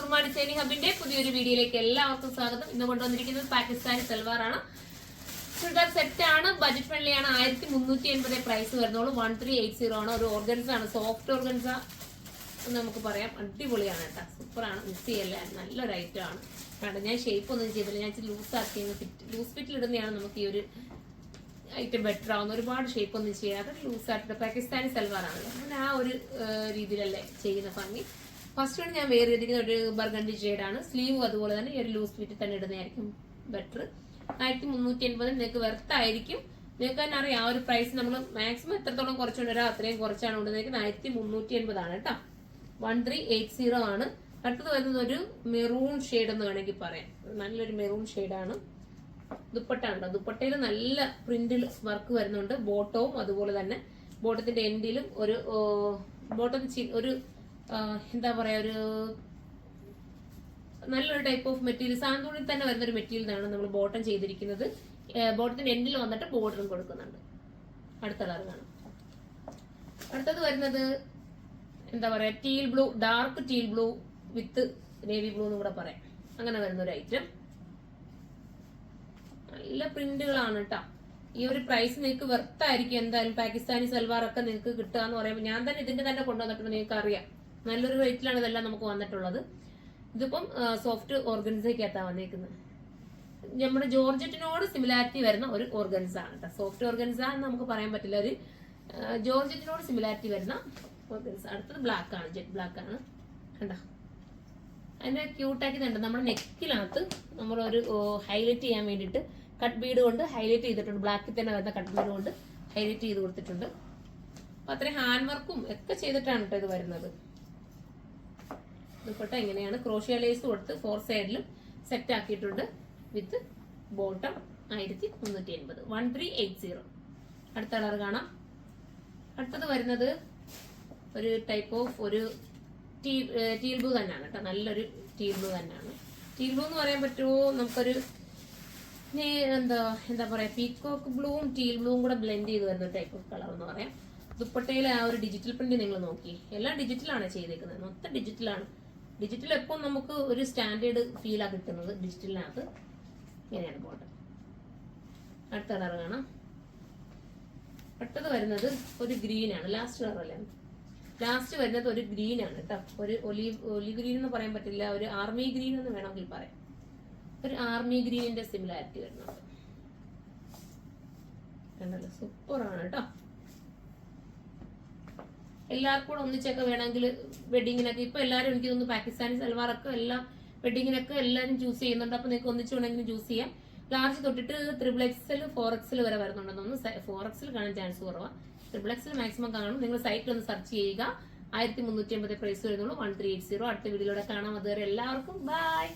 ഉർമ designing ഹബിന്റെ പുതിയൊരു വീഡിയോയിലേക്ക് എല്ലാവർക്കും സ്വാഗതം. ഇന്ന് കൊണ്ടുവന്നിരിക്കുന്നത് പാകിസ്ഥാനി സൽവാർ ആണ്. ചുരിദാർ സെറ്റ് ആണ്, ബജറ്റ് ഫ്രണ്ട്ലി ആണ്. 1380 പ്രൈസ് വരുന്നുള്ളൂ. 1380 ആണ്. ഒരു ഓർഗൻസ ആണ്, സോഫ്റ്റ് ഓർഗൻസ എന്ന് നമുക്ക് പറയാം. അടിപൊളിയാണ് കേട്ടോ, സൂപ്പറാണ്, മിസ് ചെയ്യല്ല, നല്ലൊരു ഐറ്റം ആണ്. കാരണം ഞാൻ ഷേപ്പ് ഒന്നും ചെയ്തില്ല, ഞാൻ ഇച്ചിരി ലൂസ് ഫിറ്റിൽ ഇടുന്നതാണ് നമുക്ക് ഈ ഒരു ഐറ്റം ബെറ്റർ ആവുന്ന. ഒരുപാട് ഷേപ്പ് ഒന്നും ചെയ്യാതെ ലൂസായിട്ട് പാകിസ്ഥാനി സൽവാർ ആണല്ലോ, അങ്ങനെ ആ ഒരു രീതിയിലല്ലേ ചെയ്യുന്ന ഭംഗി. ഫസ്റ്റ് വൺ ഞാൻ വേറെ ചെയ്തിരിക്കുന്ന ഒരു ബർഗണ്ടി ഷെയ്ഡാണ്. സ്ലീവ് അതുപോലെ തന്നെ ഈ ഒരു ലൂസ് ഫിറ്റിൽ തന്നെ ഇടുന്നതായിരിക്കും ബെറ്റർ. 1380 നിങ്ങൾക്ക് വെർത്തായിരിക്കും. നിങ്ങൾക്ക് തന്നെ അറിയാം ആ ഒരു പ്രൈസ് നമ്മൾ മാക്സിമം എത്രത്തോളം കുറച്ചുകൊണ്ട് വരാം അത്രയും കുറച്ചാണ് കൊണ്ടുവന്നിരിക്കുന്നത്. 1380 ആണ് കേട്ടോ. 1380 ആണ്. അടുത്തത് വരുന്നത് ഒരു മെറൂൺ ഷെയ്ഡ് എന്ന് വേണമെങ്കിൽ പറയാം. നല്ലൊരു മെറൂൺ ഷെയ്ഡാണ്. ദുപ്പട്ട ഉണ്ടോ, ദുപ്പട്ടയിൽ നല്ല പ്രിന്റിൽ വർക്ക് വരുന്നുണ്ട്. ബോട്ടവും അതുപോലെ തന്നെ ബോട്ടത്തിന്റെ എൻഡിലും ഒരു ഒരു എന്താ പറയാ, ഒരു നല്ലൊരു ടൈപ്പ് ഓഫ് മെറ്റീരിയൽ, സാന്തൂണിൽ തന്നെ വരുന്ന ഒരു മെറ്റീരിയലാണ് നമ്മൾ ബോട്ടം ചെയ്തിരിക്കുന്നത്. ബോട്ടത്തിന്റെ എൻഡിൽ വന്നിട്ട് ബോർഡറും കൊടുക്കുന്നുണ്ട്. അടുത്ത കളർ കാണാം. അടുത്തത് വരുന്നത് എന്താ പറയാ, teal blue, dark teal blue വിത്ത് നേവി ബ്ലൂ എന്ന് കൂടെ പറയാം. അങ്ങനെ വരുന്ന ഒരു ഐറ്റം. നല്ല പ്രിന്റുകളാണ് കേട്ടോ. ഈ ഒരു പ്രൈസ് നിങ്ങൾക്ക് വെർത്തായിരിക്കും എന്തായാലും. പാകിസ്ഥാനി സൽവാർ ഒക്കെ നിങ്ങൾക്ക് കിട്ടുക എന്ന് പറയുമ്പോൾ ഞാൻ തന്നെ ഇതിന്റെ തന്നെ കൊണ്ടുവന്നിട്ടുണ്ട്, നിങ്ങൾക്ക് അറിയാം. നല്ലൊരു റേറ്റിലാണ് ഇതെല്ലാം നമുക്ക് വന്നിട്ടുള്ളത്. ഇതിപ്പം സോഫ്റ്റ് ഓർഗൻസയ്ക്കകത്താണ് വന്നേക്കുന്നത്. നമ്മുടെ ജോർജറ്റിനോട് സിമിലാരിറ്റി വരുന്ന ഒരു ഓർഗൻസ ആണ് കേട്ടോ. സോഫ്റ്റ് ഓർഗൻസ എന്ന് നമുക്ക് പറയാൻ പറ്റില്ല, ഒരു ജോർജറ്റിനോട് സിമിലാരിറ്റി വരുന്ന ഓർഗൻസ. അടുത്തത് ബ്ലാക്ക് ആണ്, ജെറ്റ് ബ്ലാക്ക് ആണ് കണ്ടോ. അതിന്റെ ക്യൂട്ടാക്കി കണ്ടോ, നമ്മുടെ നെക്കിനകത്ത് നമ്മളൊരു ഹൈലൈറ്റ് ചെയ്യാൻ വേണ്ടിയിട്ട് കട്ട് ബീഡ് കൊണ്ട് ഹൈലൈറ്റ് ചെയ്തിട്ടുണ്ട്. ബ്ലാക്കിൽ തന്നെ വരുന്ന കട്ട് ബീഡ് കൊണ്ട് ഹൈലൈറ്റ് ചെയ്ത് കൊടുത്തിട്ടുണ്ട്. അപ്പൊ അത്രയും ഹാൻഡ് വർക്കും ഒക്കെ ചെയ്തിട്ടാണ് കേട്ടോ ഇത് വരുന്നത്. ദുപ്പട്ട എങ്ങനെയാണ്, ക്രോഷ്യ ലേസ് കൊടുത്ത് 4 സൈഡിലും സെറ്റ് ആക്കിയിട്ടുണ്ട്. വിത്ത് ബോട്ടം 1380, 1380. അടുത്ത കളർ കാണാം. അടുത്തത് വരുന്നത് ഒരു ടൈപ്പ് ഓഫ് ഒരു ടീൽ ബ്ലൂ തന്നെയാണ് കേട്ടോ. നല്ലൊരു ടീൽ ബ്ലൂ തന്നെയാണ്. ടീൽ ബ്ലൂ എന്ന് പറയാൻ പറ്റുമോ, നമുക്കൊരു എന്താ പറയാ, പീക്കോക്ക് ബ്ലൂവും ടീൽ ബ്ലൂവും കൂടെ ബ്ലെൻഡ് ചെയ്ത് വരുന്ന ടൈപ്പ് ഓഫ് കളർ എന്ന് പറയാം. ദുപ്പട്ടയിലെ ആ ഒരു ഡിജിറ്റൽ പ്രിന്റ് നിങ്ങൾ നോക്കി, എല്ലാം ഡിജിറ്റലാണ് ചെയ്തേക്കുന്നത്, മൊത്തം ഡിജിറ്റലാണ്. ഡിജിറ്റൽ എപ്പോൾ നമുക്ക് ഒരു സ്റ്റാൻഡേർഡ് ഫീലാണ് കിട്ടുന്നത് ഡിജിറ്റലിനകത്ത്. ഇങ്ങനെയാണ് ബോട്ടം. അടുത്ത കളർ കാണാം. അടുത്തത് വരുന്നത് ഒരു ഗ്രീൻ ആണ്. ലാസ്റ്റ് കളർ അല്ലേ, ലാസ്റ്റ് വരുന്നത് ഒരു ഗ്രീൻ ആണ് കേട്ടോ. ഒരു ഒലീവ് ഗ്രീൻ എന്ന് പറയാൻ പറ്റില്ല, ഒരു ആർമി ഗ്രീൻ എന്ന് വേണമെങ്കിൽ പറയാം. ഒരു ആർമി ഗ്രീനിന്റെ സിമിലാരിറ്റി വരുന്നുണ്ട്. കണ്ടല്ലോ, സൂപ്പറാണ് കേട്ടോ. എല്ലാവർക്കും കൂടെ ഒന്നിച്ചൊക്കെ വേണമെങ്കിൽ വെഡിങ്ങിനൊക്കെ, ഇപ്പൊ എല്ലാവരും എനിക്ക് തോന്നുന്നു പാകിസ്ഥാനി സൽവാറൊക്കെ എല്ലാം വെഡിങ്ങിനൊക്കെ എല്ലാവരും ചൂസ് ചെയ്യുന്നുണ്ട്. അപ്പൊ നിങ്ങൾക്ക് ഒന്നിച്ച് വേണമെങ്കിലും ചൂസ് ചെയ്യാം. ലാർജ് തൊട്ടിട്ട് XXL 4XL വരെ വരുന്നുണ്ടെന്ന് തോന്നുന്നു. 4XL കാണാൻ ചാൻസ് കുറവാണ്. XXL മാക്സിമം കാണും. നിങ്ങൾ സൈറ്റിൽ ഒന്ന് സെർച്ച് ചെയ്യുക. 1380 പ്രൈസ് വരുന്നുള്ളൂ. 1380. അടുത്ത വീഡിയോയിലൂടെ കാണാം. അതുവരെ എല്ലാവർക്കും ബൈ.